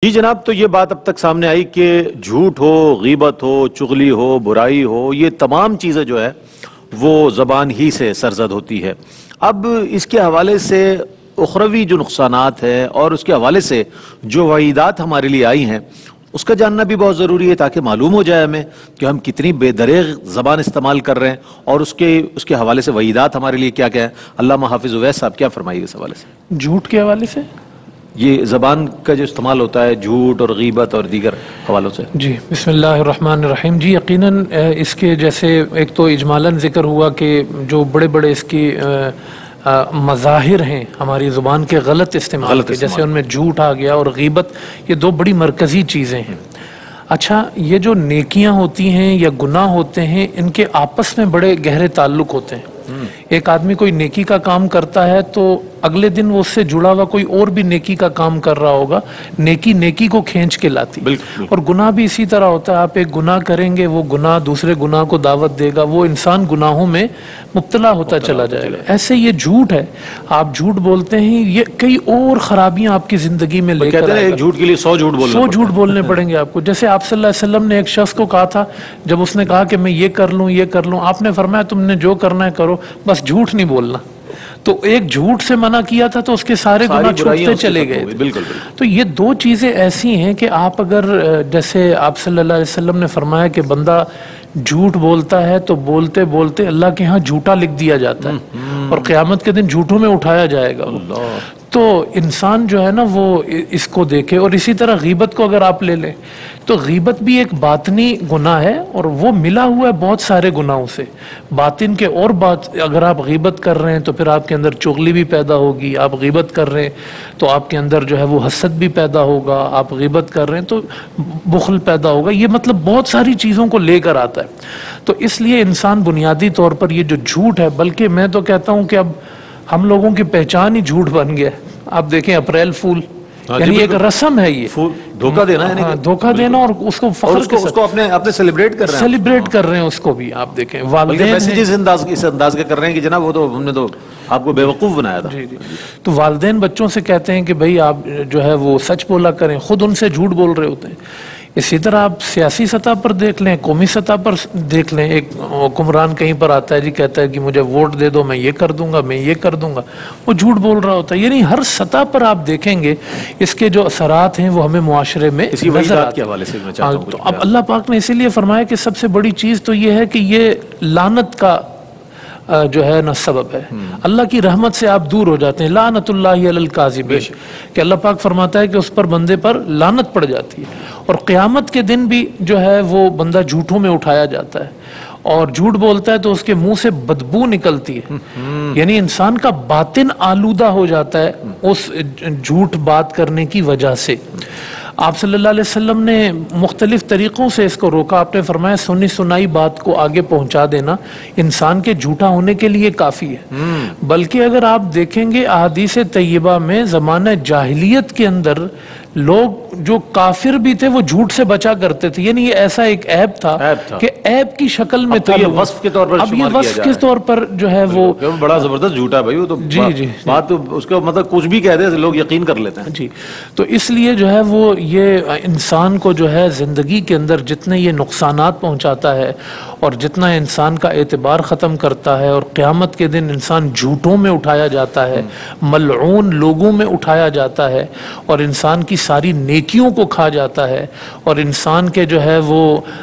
جی جناب، تو یہ بات اب تک سامنے آئی کہ جھوٹ ہو، غیبت ہو، چغلی ہو، برائی ہو، یہ تمام چیزیں جو ہے وہ زبان ہی سے سرزد ہوتی ہے۔ اب اس کے حوالے سے اخروی جو نقصانات ہیں اور اس کے حوالے سے جو وعیدات ہمارے لیے آئی ہیں اس کا جاننا بھی بہت ضروری ہے، تاکہ معلوم ہو جائے ہمیں کہ ہم کتنی بے دریغ زبان استعمال کر رہے ہیں اور اس کے حوالے سے وعیدات ہمارے لیے کیا کیا ہیں۔ علامہ حافظ اویس صاحب کیا فرمائیے اس حوالے سے؟ جھوٹ کے حوالے سے یہ زبان کا جو استعمال ہوتا ہے جھوٹ اور غیبت اور دیگر حوالوں سے۔ جی بسم اللہ الرحمن الرحیم۔ جی یقیناً اس کے جیسے ایک تو اجمالاً ذکر ہوا کہ جو بڑے بڑے اس کی مظاہر ہیں ہماری زبان کے غلط استعمال کے، جیسے ان میں جھوٹ آ گیا اور غیبت، یہ دو بڑی مرکزی چیزیں ہیں۔ اچھا، یہ جو نیکیاں ہوتی ہیں یا گناہ ہوتے ہیں ان کے آپس میں بڑے گہرے تعلق ہوتے ہیں۔ ایک آدمی کوئی نیکی کا کام کرتا ہے تو اگلے دن وہ اس سے جڑا ہوا کوئی اور بھی نیکی کا کام کر رہا ہوگا، نیکی نیکی کو کھینچ کے لاتی۔ اور گناہ بھی اسی طرح ہوتا ہے، آپ ایک گناہ کریں گے، وہ گناہ دوسرے گناہ کو دعوت دے گا، وہ انسان گناہوں میں مبتلا ہوتا چلا جائے گا۔ ایسے یہ جھوٹ ہے، آپ جھوٹ بولتے ہیں، یہ کئی اور خرابیاں آپ کی زندگی میں لے کر آئے گا۔ جھوٹ کے لیے 100 جھوٹ بولنے پڑیں گے آپ کو۔ جیسے آپ صلی اللہ علیہ وسلم نے ایک شخص کو کہا تھا، جب اس نے کہا کہ میں یہ کر لوں یہ کر لوں، آپ نے فرمایا تم نے جو کرنا ہے کرو، بس جھوٹ نہیں بولنا۔ تو ایک جھوٹ سے منع کیا تھا تو اس کے سارے گناہ چھوٹتے چلے گئے۔ تو یہ دو چیزیں ایسی ہیں کہ آپ اگر جیسے آپ صلی اللہ علیہ وسلم نے فرمایا کہ بندہ جھوٹ بولتا ہے تو بولتے بولتے اللہ کے ہاں جھوٹا لکھ دیا جاتا ہے اور قیامت کے دن جھوٹوں میں اٹھایا جائے گا۔ تو انسان جو ہے نا وہ اس کو دیکھے۔ اور اسی طرح غیبت کو اگر آپ لے لیں تو غیبت بھی ایک باطنی گناہ ہے اور وہ ملا ہوا ہے بہت سارے گناہوں سے۔ باطن کے اور بات، اگر آپ غیبت کر رہے ہیں تو پھر آپ کے اندر چغلی بھی پیدا ہوگی، آپ غیبت کر رہے ہیں تو آپ کے اندر جو ہے وہ حسد بھی پیدا ہوگا، آپ غیبت کر رہے ہیں تو بخل پیدا ہوگا۔ یہ مطلب بہت ساری چیزوں کو لے کر آتا ہے۔ تو اس لیے انسان بنیادی طور پر یہ جو جھوٹ ہے، بلکہ میں تو کہتا ہوں کہ اب ہم لوگوں کی پہچان ہی جھوٹ بن گیا ہے۔ آپ دیکھیں اپریل فول یعنی ایک رسم ہے، یہ دھوکہ دینا ہے، دھوکہ دینا، اور اس کو فخر کے ساتھ اپنے سیلیبریٹ کر رہے ہیں اس کو بھی۔ آپ دیکھیں والدین اس انداز کے کر رہے ہیں کہ جناب وہ تو ہم نے تو آپ کو بے وقوف بنایا تھا۔ تو والدین بچوں سے کہتے ہیں کہ بھئی آپ جو ہے وہ سچ بولا کریں، خود ان سے جھوٹ بول رہے ہوتے ہیں۔ اسی طرح آپ سیاسی سطح پر دیکھ لیں، قومی سطح پر دیکھ لیں، ایک حکمران کہیں پر آتا ہے جی، کہتا ہے کہ مجھے ووٹ دے دو، میں یہ کر دوں گا، میں یہ کر دوں گا، وہ جھوٹ بول رہا ہوتا ہے۔ یعنی ہر سطح پر آپ دیکھیں گے اس کے جو اثرات ہیں وہ ہمیں معاشرے میں نظر آتے ہیں۔ تو اب اللہ پاک نے اسی لیے فرمایا کہ سب سے بڑی چیز تو یہ ہے کہ یہ لعنت کا جو ہے نا سبب ہے، اللہ کی رحمت سے آپ دور ہو جاتے ہیں۔ لعنت اللہ علی الکاذبین، کہ اللہ پاک فرماتا ہے کہ اس پر بندے پر لعنت پڑ جاتی ہے۔ اور قیامت کے دن بھی جو ہے وہ بندہ جھوٹوں میں اٹھایا جاتا ہے، اور جھوٹ بولتا ہے تو اس کے منہ سے بدبو نکلتی ہے، یعنی انسان کا باطن آلودہ ہو جاتا ہے اس جھوٹ بات کرنے کی وجہ سے۔ آپ صلی اللہ علیہ وسلم نے مختلف طریقوں سے اس کو روکا۔ آپ نے فرمایا سنی سنائی بات کو آگے پہنچا دینا انسان کے جھوٹا ہونے کے لیے کافی ہے۔ بلکہ اگر آپ دیکھیں گے احادیث طیبہ میں زمانہ جاہلیت کے اندر لوگ جو کافر بھی تھے وہ جھوٹ سے بچا کرتے تھے، یعنی یہ ایسا ایک عیب تھا کہ عیب کی شکل میں تھا، یہ وصف کے طور پر اب یہ وصف کے طور پر جو ہے وہ بڑا زبردست جھوٹا بھائی، وہ تو بات اس کا مطلب کچھ بھی کہہ دے لوگ یقین کر لیتے ہیں۔ جی، تو اس لیے جو ہے وہ یہ انسان کو جو ہے زندگی کے اندر جتنے یہ نقصانات پہنچاتا ہے اور جتنا انسان کا اعتبار ختم کرتا ہے، اور قیامت کے دن انسان جھوٹوں میں اٹھایا جاتا ہے، ملعون لوگوں میں اٹھایا جاتا ہے، اور انسان کی ساری نیکیوں کو کھا جاتا ہے، اور انسان کے جو ہے وہ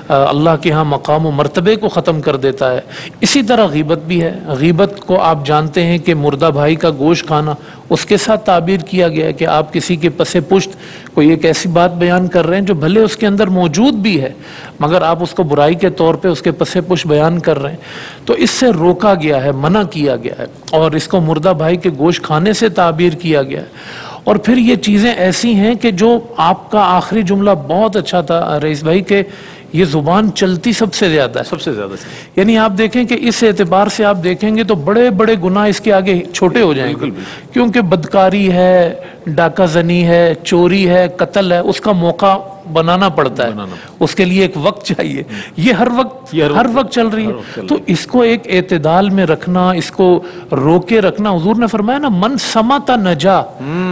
اللہ کے ہاں مقام و مرتبے کو ختم کر دیتا ہے۔ اسی طرح غیبت بھی ہے۔ غیبت کو آپ جانتے ہیں کہ مردہ بھائی کا گوشت کھانا، اس کے ساتھ تعبیر کیا گیا ہے کہ آپ کسی کے پس پشت کوئی ایک ایسی بات بیان کر رہے ہیں جو بھلے اس کے اندر موجود بھی ہے مگر آپ اس کو برائی کے طور پہ اس کے پس پشت بیان کر رہے ہیں، تو اس سے روکا گیا ہے، منع کیا گیا ہے، اور اس کو مردہ بھائی کے گوشت کھانے سے تعبیر کیا گیا ہے۔ اور پھر یہ چیزیں ایسی ہیں کہ جو آپ کا آخری جملہ بہت اچھا تھا رئیس بھائی، کہ یہ زبان چلتی سب سے زیادہ ہے، سب سے زیادہ یعنی آپ دیکھیں کہ اس اعتبار سے آپ دیکھیں گے تو بڑے بڑے گناہ اس کے آگے چھوٹے ہو جائیں گے، کیونکہ بدکاری ہے، ڈاکہ زنی ہے، چوری ہے، قتل ہے، اس کا موقع بنانا پڑتا ہے، اس کے لیے ایک وقت چاہیے، یہ ہر وقت چل رہی ہے، تو اس کو ایک اعتدال میں رکھنا، اس کو روکے رکھنا، حضور نے فرمایا نا من سمت نجا،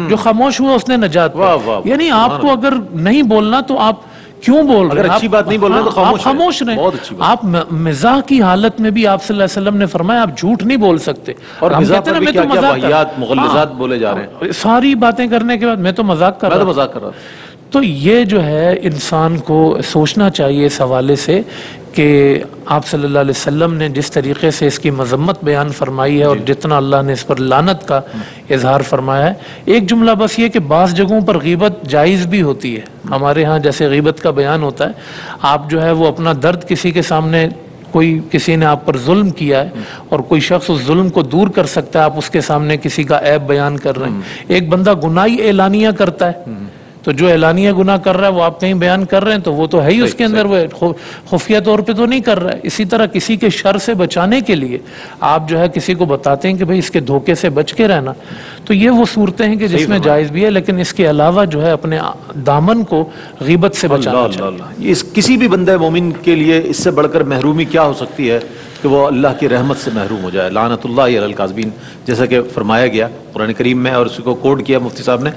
جو خاموش ہوا اس نے نجات پائی، یعنی آپ کو اگر نہیں بولنا تو آپ کیوں بول رہے ہیں؟ اگر اچھی بات نہیں بول رہے تو خاموش رہیں۔ آپ مزاح کی حالت میں بھی آپ صلی اللہ علیہ وسلم نے فرمایا آپ جھوٹ نہیں بول سکتے، اور مزاح پر بھی کیا کیا واہیات مغلظات بولے جا رہے ہیں، ساری باتیں کرنے کے بعد میں تو مذاق کر رہا ہوں۔ تو یہ جو ہے انسان کو سوچنا چاہیے اس حوالے سے کہ آپ صلی اللہ علیہ وسلم نے جس طریقے سے اس کی مذمت بیان فرمائی ہے اور جتنا اللہ نے اس پر لعنت کا اظہار فرمایا ہے، ایک جملہ بس یہ کہ بعض جگہوں پر غیبت جائز بھی ہوتی ہے، ہمارے ہاں جیسے غیبت کا بیان ہوتا ہے، آپ جو ہے وہ اپنا درد کسی کے سامنے، کسی نے آپ پر ظلم کیا ہے اور کوئی شخص اس ظلم کو دور کر سکتا ہے، آپ اس کے سامنے کسی کا عیب بیان کر رہے ہیں، ایک بندہ گناہی اعلانیہ کرتا ہے، تو جو اعلانیہ گناہ کر رہا ہے وہ آپ کہیں بیان کر رہے ہیں تو وہ تو ہے ہی اس کے اندر، وہ خفیہ طور پہ تو نہیں کر رہا ہے۔ اسی طرح کسی کے شر سے بچانے کے لیے آپ جو ہے کسی کو بتاتے ہیں کہ بھئی اس کے دھوکے سے بچ کے رہنا، تو یہ وہ صورتیں ہیں کہ جس میں جائز بھی ہے، لیکن اس کے علاوہ جو ہے اپنے دامن کو غیبت سے بچانا چاہیے۔ کسی بھی بندہ مومن کے لیے اس سے بڑھ کر محرومی کیا ہو سکتی ہے کہ وہ اللہ کی رحمت سے محروم ہو جائے، لعنت اللہ علی الکاذبین، جیسا کہ فرمایا گیا قرآن کریم میں اور اس کو کوٹ کیا مفتی صاحب نے۔